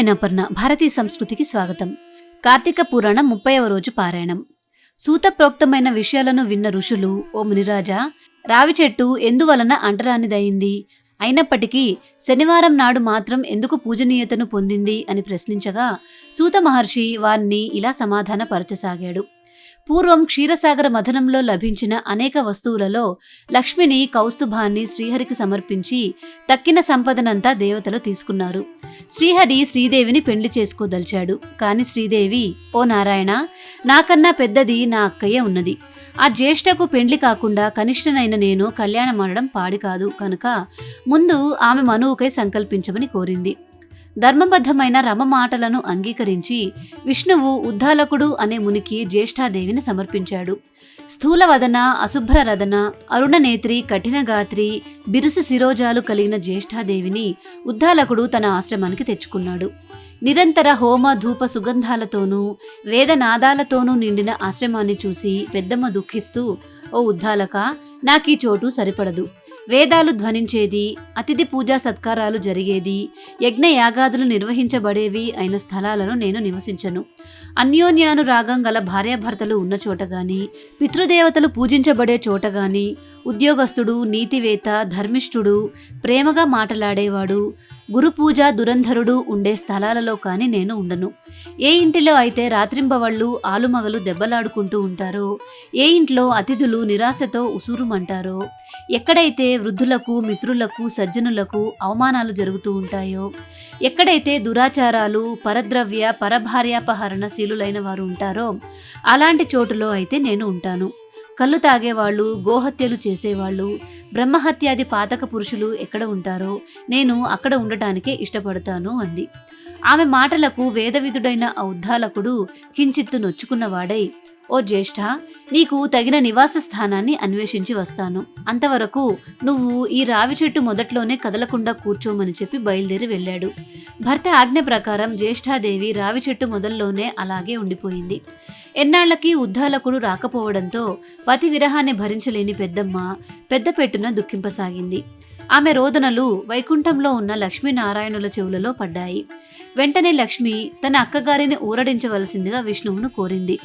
నేను అపర్ణ. భారతీయ సంస్కృతికి స్వాగతం. కార్తీక పురాణం 30వ రోజు పారాయణం. సూత ప్రోక్తమైన విషయాలను విన్న ఋషులు, ఓ మునిరాజా, రావి చెట్టు ఎందువలన అంటరానిదయింది, అయినప్పటికీ శనివారం నాడు మాత్రం ఎందుకు పూజనీయతను పొందింది అని ప్రశ్నించగా సూత మహర్షి వారిని ఇలా సమాధానపరచసాగాడు. పూర్వం క్షీరసాగర మథనంలో లభించిన అనేక వస్తువులలో లక్ష్మిని, కౌస్తుభాన్ని శ్రీహరికి సమర్పించి తక్కిన సంపదనంతా దేవతలు తీసుకున్నారు. శ్రీహరి శ్రీదేవిని పెళ్లి చేసుకోదలిచాడు. కాని శ్రీదేవి, ఓ నారాయణ, నాకన్నా పెద్దది నా అక్కయ్య ఉన్నది. ఆ జ్యేష్ఠకు పెండ్లి కాకుండా కనిష్టనైన నేను కళ్యాణమాడడం పాడి కాదు కనుక ముందు ఆమె మనువుకై సంకల్పించమని కోరింది. ధర్మబద్ధమైన రమ మాటలను అంగీకరించి విష్ణువు ఉద్దాలకుడు అనే మునికి జ్యేష్ఠాదేవిని సమర్పించాడు. స్థూలవదన, అశుభ్రరదన, అరుణనేత్రి, కఠినగాత్రి, బిరుసు శిరోజాలు కలిగిన జ్యేష్ఠాదేవిని ఉద్దాలకుడు తన ఆశ్రమానికి తెచ్చుకున్నాడు. నిరంతర హోమ ధూప సుగంధాలతోనూ వేదనాదాలతోనూ నిండిన ఆశ్రమాన్ని చూసి పెద్దమ్మ దుఃఖిస్తూ, ఓ ఉద్దాలక, నాకీ చోటు సరిపడదు. వేదాలు ధ్వనించేది, అతిథి పూజా సత్కారాలు జరిగేది, యజ్ఞయాగాదులు నిర్వహించబడేవి అయిన స్థలాలను నేను నివసించను. అన్యోన్యానురాగం గల భార్యాభర్తలు ఉన్న చోటగాని, పితృదేవతలు పూజించబడే చోటగాని, ఉద్యోగస్తుడు, నీతివేత్త, ధర్మిష్ఠుడు, ప్రేమగా మాటలాడేవాడు, గురుపూజ దురంధరుడు ఉండే స్థలాలలో కాని నేను ఉండను. ఏ ఇంటిలో అయితే రాత్రింబవళ్ళు ఆలుమగలు దెబ్బలాడుకుంటూ ఉంటారో, ఏ ఇంట్లో అతిథులు నిరాశతో ఉసూరుమంటారో, ఎక్కడైతే వృద్ధులకు, మిత్రులకు, సజ్జనులకు అవమానాలు జరుగుతూ ఉంటాయో, ఎక్కడైతే దురాచారాలు, పరద్రవ్య పరభార్యాపహరణశీలులైన వారు ఉంటారో అలాంటి చోటులో అయితే నేను ఉంటాను. కళ్ళు తాగేవాళ్ళు, గోహత్యలు చేసేవాళ్ళు, బ్రహ్మహత్యాది పాతక పురుషులు ఎక్కడ ఉంటారో నేను అక్కడ ఉండటానికే ఇష్టపడతాను అంది. ఆమె మాటలకు వేదవిధుడైన ఆ ఉద్దాలకుడు కించిత్తు నొచ్చుకున్నవాడై, ఓ జ్యేష్ఠ, నీకు తగిన నివాస స్థానాన్ని అన్వేషించి వస్తాను. అంతవరకు నువ్వు ఈ రావి చెట్టు మొదట్లోనే కదలకుండా కూర్చోమని చెప్పి బయలుదేరి వెళ్ళాడు. భర్త ఆజ్ఞ ప్రకారం జ్యేష్ఠాదేవి రావి చెట్టు మొదల్లోనే అలాగే ఉండిపోయింది. ఎన్నాళ్లకి ఉద్దాలకుడు రాకపోవడంతో పతి విరహాన్ని భరించలేని పెద్దమ్మ పెద్ద పెట్టున దుఃఖింపసాగింది. ఆమె రోదనలు వైకుంఠంలో ఉన్న లక్ష్మీనారాయణుల చెవులలో పడ్డాయి. వెంటనే లక్ష్మి తన అక్కగారిని ఊరడించవలసిందిగా విష్ణువును కోరింది.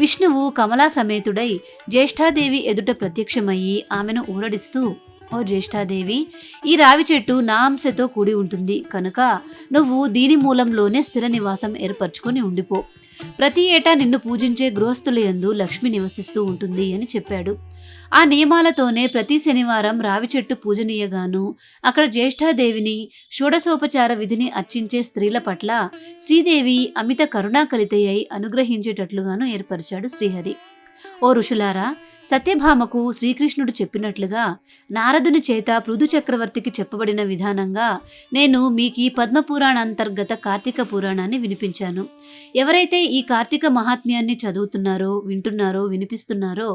విష్ణువు కమలా సమేతుడై జ్యేష్ఠాదేవి ఎదుట ప్రత్యక్షమయ్యి ఆమెను ఊరడిస్తూ, ఓ జ్యేష్ఠాదేవి, ఈ రావి చెట్టు నా అంశతో కూడి ఉంటుంది కనుక నువ్వు దీని మూలంలోనే స్థిర నివాసం ఏర్పరచుకొని ఉండిపో. ప్రతి ఏటా నిన్ను పూజించే గృహస్థుల యందు లక్ష్మి నివసిస్తూ ఉంటుంది అని చెప్పాడు. ఆ నియమాలతోనే ప్రతి శనివారం రావి చెట్టు పూజనీయగాను అక్కడ జ్యేష్ఠాదేవిని, షోడశోపచార విధిని అర్చించే స్త్రీల పట్ల శ్రీదేవి అమిత కరుణాకలితయ్యై అనుగ్రహించేటట్లుగాను ఏర్పరిచాడు శ్రీహరి. ఓ ఋషులారా, సత్యభామకు శ్రీకృష్ణుడు చెప్పినట్లుగా నారదుని చేత పృథు చక్రవర్తికి చెప్పబడిన విధానంగా నేను మీకీ పద్మపురాణాంతర్గత కార్తీక పురాణాన్ని వినిపించాను. ఎవరైతే ఈ కార్తీక మహాత్మ్యాన్ని చదువుతున్నారో, వింటున్నారో, వినిపిస్తున్నారో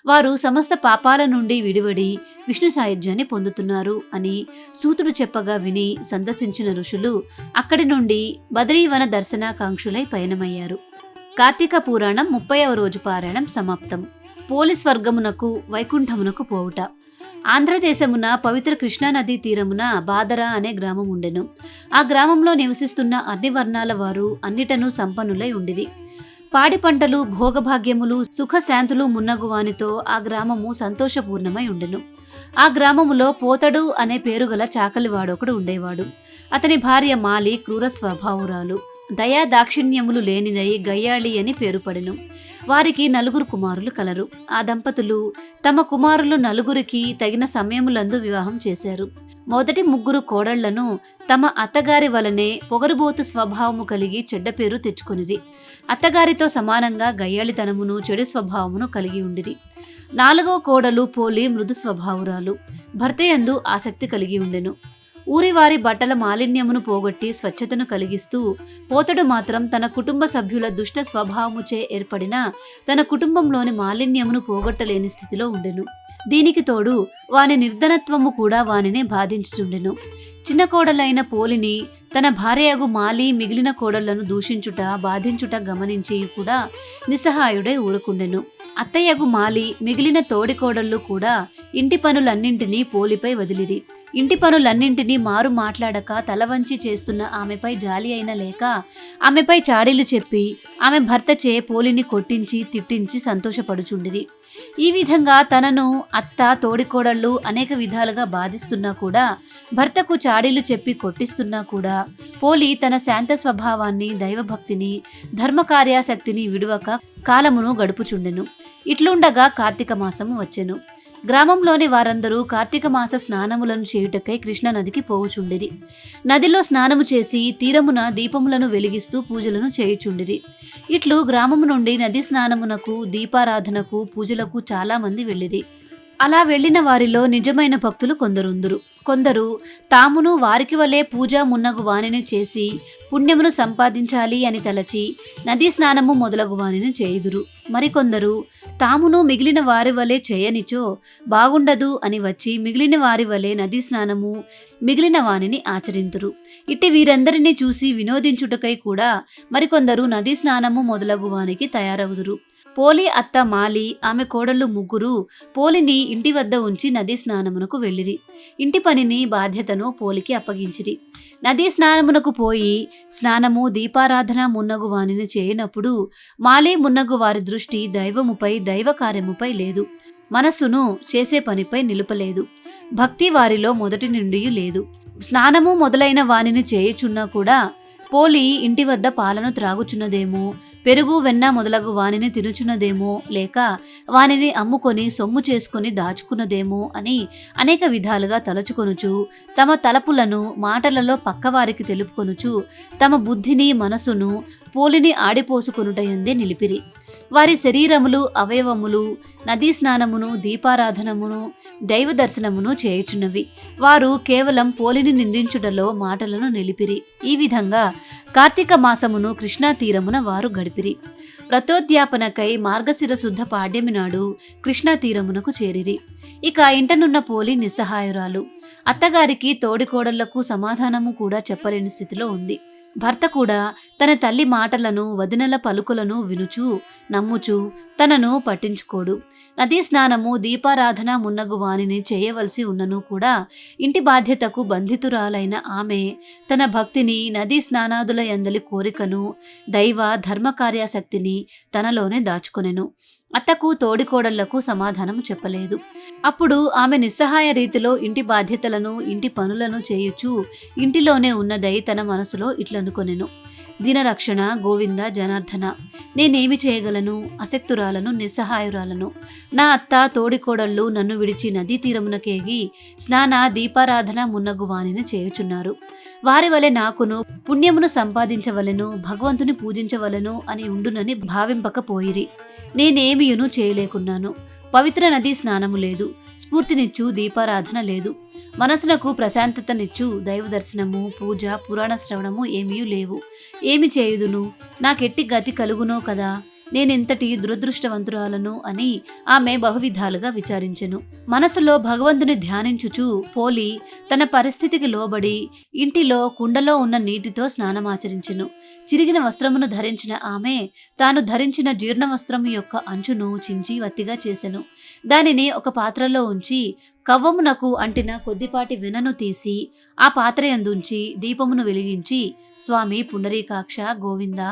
వారు సమస్త పాపాల నుండి విడివడి విష్ణు సాయుధ్యాన్ని పొందుతున్నారు అని సూతుడు చెప్పగా విని సందర్శించిన ఋషులు అక్కడి నుండి బదరీవన దర్శనాకాంక్షులై పయనమయ్యారు. కార్తీక పురాణం 30వ రోజు పారాయణం సమాప్తం. పోలీస్ వర్గమునకు వైకుంఠమునకు పోవుట. ఆంధ్రదేశమున పవిత్ర కృష్ణానదీ తీరమున బాదర అనే గ్రామం ఉండెను. ఆ గ్రామంలో నివసిస్తున్న అన్ని వర్ణాల వారు అన్నిటను సంపన్నులై ఉండిరి. పాడి పంటలు, భోగభాగ్యములు, సుఖశాంతులు మున్నగువానితో ఆ గ్రామము సంతోషపూర్ణమై ఉండెను. ఆ గ్రామములో పోతడు అనే పేరుగల చాకలివాడొకడు ఉండేవాడు. అతని భార్య మాలి క్రూర స్వభావురాలు, దయా దాక్షిణ్యములు లేనిదై గయ్యాళి అని పేరుపడెను. వారికి 4 కుమారులు కలరు. ఆ దంపతులు తమ కుమారులు 4కి తగిన సమయములందు వివాహం చేశారు. మొదటి 3 కోడళ్లను తమ అత్తగారి వలనే పొగరుబోతు స్వభావము కలిగి చెడ్డ పేరు తెచ్చుకొనిరి. అత్తగారితో సమానంగా గయ్యాళితనమును, చెడు స్వభావమును కలిగి ఉండిరి. 4వ కోడలు పోలి మృదు స్వభావురాలు, భర్తయందు ఆసక్తి కలిగి ఉండెను. ఊరివారి బట్టల మాలిన్యమును పోగొట్టి స్వచ్ఛతను కలిగిస్తూ పోతడు మాత్రం తన కుటుంబ సభ్యుల దుష్ట స్వభావముచే ఏర్పడిన తన కుటుంబంలోని మాలిన్యమును పోగొట్టలేని స్థితిలో ఉండెను. దీనికి తోడు వాని నిర్ధనత్వము కూడా వానినే బాధించుచుండెను. చిన్న కోడలైన పోలిని తన భార్యయగు మాలి మిగిలిన కోడళ్లను దూషించుట, బాధించుట గమనించి కూడా నిస్సహాయుడై ఊరుకుండెను. అత్తయ్యగు మాలి మిగిలిన తోడి కోడళ్ళు కూడా ఇంటి పనులన్నింటినీ పోలిపై వదిలిరి. ఇంటి పనులన్నింటినీ మారు మాట్లాడక తలవంచి చేస్తున్న ఆమెపై జాలి అయినా లేక ఆమెపై చాడీలు చెప్పి ఆమె భర్తచే పోలిని కొట్టించి తిట్టించి సంతోషపడుచుండిరి. ఈ విధంగా తనను అత్త తోడికోడళ్ళు అనేక విధాలుగా బాధిస్తున్నా కూడా, భర్తకు చాడీలు చెప్పి కొట్టిస్తున్నా కూడా పోలి తన శాంత స్వభావాన్ని, దైవభక్తిని, ధర్మకార్యాసక్తిని విడువక కాలమును గడుపుచుండెను. ఇట్లుండగా కార్తీక మాసము వచ్చెను. గ్రామంలోని వారందరూ కార్తీక మాస స్నానములను చేయుటకై కృష్ణానదికి పోవుచుండిరి. నదిలో స్నానము చేసి తీరమున దీపములను వెలిగిస్తూ పూజలను చేయుచుండిరి. ఇట్లు గ్రామము నుండి నది స్నానమునకు, దీపారాధనకు, పూజలకు చాలా మంది వెళ్ళిరి. అలా వెళ్లిన వారిలో నిజమైన భక్తులు కొందరుందురు. కొందరు తామును వారికి వలె పూజ మున్నగు వానిని చేసి పుణ్యమును సంపాదించాలి అని తలచి నదీ స్నానము మొదలగు వానిని చేయుదురు. మరికొందరు తామును మిగిలిన వారి వలె చేయనిచో బాగుండదు అని వచ్చి మిగిలిన వారి వలె నదీ స్నానము మిగిలిన వానిని ఆచరింతురు. ఇట్టి వీరందరినీ చూసి వినోదించుటకై కూడా మరికొందరు నదీ స్నానము మొదలగు వానికి తయారవుదురు. పోలి అత్త మాలి, ఆమె కోడళ్ళు ముగ్గురు పోలిని ఇంటి వద్ద ఉంచి నదీ స్నానమునకు వెళ్ళిరి. ఇంటి పనిని, బాధ్యతను పోలికి అప్పగించిరి. నదీ స్నానమునకు పోయి స్నానము, దీపారాధన మున్నగు వానిని చేయనప్పుడు మాలి మున్నగు వారి దృష్టి దైవముపై, దైవ కార్యముపై లేదు. మనస్సును చేసే పనిపై నిలుపలేదు. భక్తి వారిలో మొదటి నుండి లేదు. స్నానము మొదలైన వానిని చేయుచున్నా కూడా పోలి ఇంటి వద్ద పాలను త్రాగుచున్నదేమో, పెరుగు వెన్న మొదలగు వానిని తినుచున్నదేమో, లేక వానిని అమ్ముకొని సొమ్ము చేసుకుని దాచుకున్నదేమో అని అనేక విధాలుగా తలచుకొనుచు, తమ తలపులను మాటలలో పక్కవారికి తెలుపుకొనుచు, తమ బుద్ధిని, మనసును పోలిని ఆడిపోసుకొనుటయందే నిలిపిరి. వారి శరీరములు, అవయవములు నదీ స్నానమును, దీపారాధనమును, దైవ దర్శనమును చేయుచున్నవి. వారు కేవలం పోలిని నిందించుటలో మాటలను నిలిపిరి. ఈ విధంగా కార్తీక మాసమును కృష్ణా తీరమున వారు గడిపిరి. వ్రతోద్యాపనకై మార్గశిర శుద్ధ పాడ్యమి నాడు కృష్ణా తీరమునకు చేరిరి. ఇక ఇంటనున్న పోలి నిస్సహాయురాలు. అత్తగారికి, తోడికోడళ్లకు సమాధానము కూడా చెప్పలేని స్థితిలో ఉంది. భర్త కూడా తన తల్లి మాటలను, వదినల పలుకులను వినుచు, నమ్ముచు తనను పట్టించుకోడు. నదీ స్నానము, దీపారాధన మున్నగు వానిని చేయవలసి ఉన్నను కూడా ఇంటి బాధ్యతకు బంధితురాలైన ఆమె తన భక్తిని, నదీ స్నానాదుల యందలి కోరికను, దైవ ధర్మకార్యాసక్తిని తనలోనే దాచుకొనెను. అత్తకు, తోడికోడళ్లకు సమాధానం చెప్పలేదు. అప్పుడు ఆమె నిస్సహాయ రీతిలో ఇంటి బాధ్యతలను, ఇంటి పనులను చేయుచు ఇంటిలోనే ఉన్నదై తన మనసులో ఇట్లనుకొనెను: దినరక్షణ గోవింద జనార్దన, నేనేమి చేయగలను? అశక్తురాలను, నిస్సహాయురాలను. నా అత్త, తోడికోడళ్ళు నన్ను విడిచి నదీ తీరమునకేగి స్నాన, దీపారాధన మున్నగు వానిని చేయుచున్నారు. వారి వలె నాకును పుణ్యమును సంపాదించవలెను, భగవంతుని పూజించవలను అని ఉండునని భావింపకపోయిరి. నేనేమియును చేయలేకున్నాను. పవిత్ర నదీ స్నానము లేదు, స్ఫూర్తినిచ్చు దీపారాధన లేదు, మనసునకు ప్రశాంతతనిచ్చు దైవ దర్శనము, పూజ, పురాణ శ్రవణము ఏమీ లేవు. ఏమి చేయుదును? నాకెట్టి గతి కలుగునో కదా, నేనెంతటి దురదృష్టవంతురాలను అని ఆమె బహువిధాలుగా విచారించెను. మనసులో భగవంతుని ధ్యానించుచు పోలి తన పరిస్థితికి లోబడి ఇంటిలో కుండలో ఉన్న నీటితో స్నానమాచరించెను. చిరిగిన వస్త్రమును ధరించిన ఆమె తాను ధరించిన జీర్ణ వస్త్రము యొక్క అంచును చించి వత్తిగా చేసెను. దానిని ఒక పాత్రలో ఉంచి కవ్వమునకు అంటిన కొద్దిపాటి వెనను తీసి ఆ పాత్రయందుంచి దీపమును వెలిగించి, స్వామి పుండరీకాక్ష గోవింద,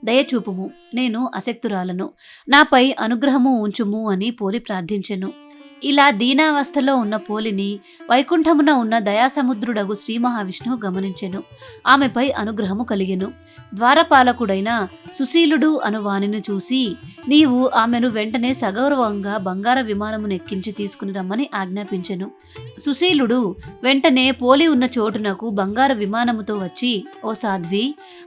దయచూపుము, నేను అశక్తురాలను, నాపై అనుగ్రహము ఉంచుము అని పోలి ప్రార్థించెను. ఇలా దీనావస్థలో ఉన్న పోలిని వైకుంఠమున ఉన్న దయాసముద్రుడగు శ్రీ మహావిష్ణువు గమనించెను. ఆమెపై అనుగ్రహము కలిగెను. ద్వారపాలకుడైన సుశీలుడు అను వానిని చూసి, నీవు ఆమెను వెంటనే సగౌరవంగా బంగార విమానమునెక్కించి తీసుకుని రమ్మని ఆజ్ఞాపించెను. సుశీలుడు వెంటనే పోలి ఉన్న చోటునకు బంగారు విమానముతో వచ్చి, ఓ సాధ్వి,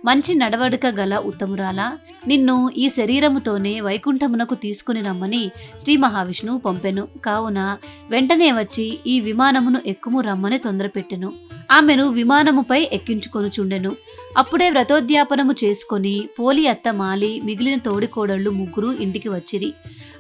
మంచి నడవడిక గల ఉత్తమురాలా, నిన్ను ఈ శరీరముతోనే వైకుంఠమునకు తీసుకుని రమ్మని శ్రీ మహావిష్ణువు పంపెను. కావున వెంటనే వచ్చి ఈ విమానమును ఎక్కుము రమ్మని తొందరపెట్టెను. ఆమెను విమానముపై ఎక్కించుకొనుచుండెను. అప్పుడే వ్రతోద్యాపనము చేసుకొని పోలి అత్త మాలి, మిగిలిన తోడికోడళ్ళు ముగ్గురు ఇంటికి వచ్చిరి.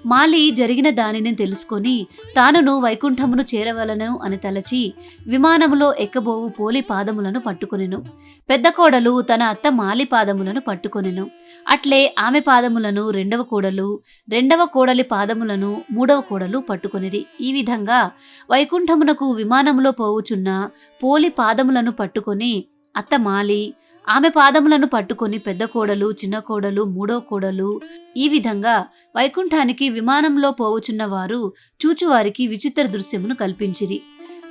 మాలి జరిగిన దానిని తెలుసుకొని తానును వైకుంఠమును చేరవలను అని తలచి విమానములో ఎక్కబోవు పోలి పాదములను పట్టుకొనెను. పెద్ద కోడలు తన అత్త మాలి పాదములను పట్టుకొనెను. అట్లే ఆమె పాదములను రెండవ కోడలు, రెండవ కోడలి పాదములను మూడవ కోడలు పట్టుకొనిది. ఈ విధంగా వైకుంఠమునకు విమానములో పోవుచున్న పోలి పాదములను పట్టుకొని అత్త మాలి, ఆమె పాదములను పట్టుకొని పెద్ద కోడలు, చిన్న కోడలు, మూడో కోడలు, ఈ విధంగా వైకుంఠానికి విమానంలో పోవుచున్న వారు చూచువారికి విచిత్ర దృశ్యమును కల్పించిరి.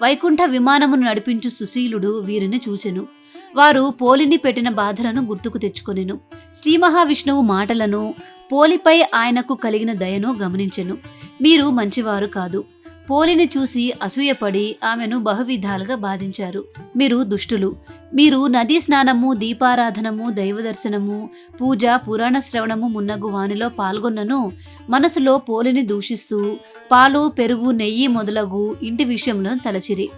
వైకుంఠ విమానమును నడిపించు సుశీలుడు వీరిని చూచెను. వారు పోలిని పెట్టిన బాధలను గుర్తుకు తెచ్చుకొనెను. శ్రీ మహావిష్ణువు మాటలను, పోలిపై ఆయనకు కలిగిన దయను గమనించెను. మీరు మంచివారు కాదు. పోలిని చూసి అసూయపడి ఆమెను బహువిధాలుగా బాధించారు. మీరు దుష్టులు. మీరు నదీ స్నానము, దీపారాధనము, దైవదర్శనము, పూజ, పురాణ శ్రవణము మున్నగు వానిలో పాల్గొన్నను మనసులో పోలిని దూషిస్తూ పాలు, పెరుగు, నెయ్యి మొదలగు ఇంటి విషయములను తలచిరి.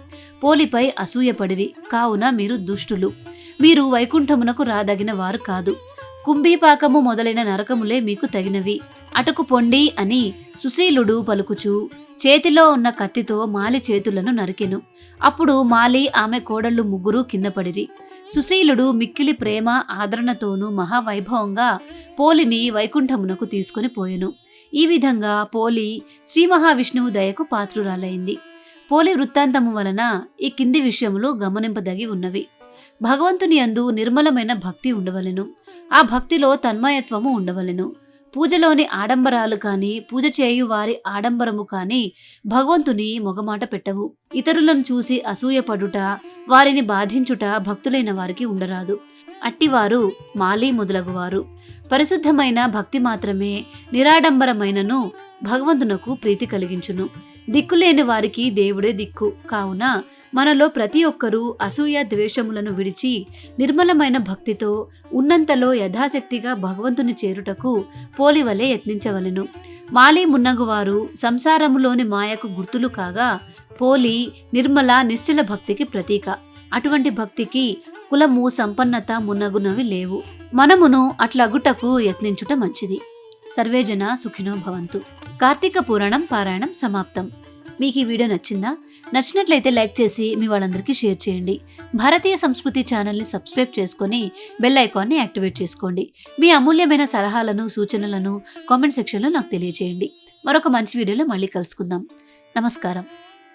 పోలిపై అసూయపడిరి. కావున మీరు దుష్టులు. మీరు వైకుంఠమునకు రాదగిన వారు కాదు. కుంభీపాకము మొదలైన నరకములే మీకు తగినవి. అటుకు పొండి అని సుశీలుడు పలుకుచు చేతిలో ఉన్న కత్తితో మాలి చేతులను నరికెను. అప్పుడు మాలి, ఆమె కోడళ్ళు ముగ్గురు కింద పడిరి. సుశీలుడు మిక్కిలి ప్రేమ ఆదరణతోనూ మహావైభవంగా పోలిని వైకుంఠమునకు తీసుకుని పోయెను. ఈ విధంగా పోలి శ్రీ మహావిష్ణువు దయకు పాత్రురాలైంది. పోలి వృత్తాంతము వలన ఈ కింది విషయములు గమనింపదగి ఉన్నవి. భగవంతుని యందు నిర్మలమైన భక్తి ఉండవలెను. ఆ భక్తిలో తన్మయత్వము ఉండవలెను. పూజలోని ఆడంబరాలు కాని, పూజ చేయు వారి ఆడంబరము కాని భగవంతుని మొగమాట పెట్టవు. ఇతరులను చూసి అసూయపడుట, వారిని బాధించుట భక్తులైన వారికి ఉండరాదు. అట్టివారు మాలి మొదలగువారు. పరిశుద్ధమైన భక్తి మాత్రమే నిరాడంబరమైనను భగవంతునకు ప్రీతి కలిగించును. దిక్కులేని వారికి దేవుడే దిక్కు. కావున మనలో ప్రతి ఒక్కరూ అసూయ ద్వేషములను విడిచి నిర్మలమైన భక్తితో ఉన్నంతలో యథాశక్తిగా భగవంతుని చేరుటకు పోలివలే యత్నించవలెను. మాలి మున్నగువారు సంసారములోని మాయకు గుర్తులు కాగా, పోలి నిర్మల నిశ్చల భక్తికి ప్రతీక. అటువంటి భక్తికి కులము, సంపన్నత మున్నగునవి లేవు. మనమును అట్లగుటకు యత్నించుట మంచిది. సర్వేజన సుఖినో భవంతు. కార్తీక పురాణం పారాయణం సమాప్తం. మీకు ఈ వీడియో నచ్చిందా? నచ్చినట్లయితే లైక్ చేసి మీ వాళ్ళందరికీ షేర్ చేయండి. భారతీయ సంస్కృతి ఛానల్ని సబ్స్క్రైబ్ చేసుకొని బెల్ ఐకాన్ని యాక్టివేట్ చేసుకోండి. మీ అమూల్యమైన సలహాలను, సూచనలను కామెంట్ సెక్షన్లో నాకు తెలియజేయండి. మరొక మంచి వీడియోలో మళ్ళీ కలుసుకుందాం. నమస్కారం.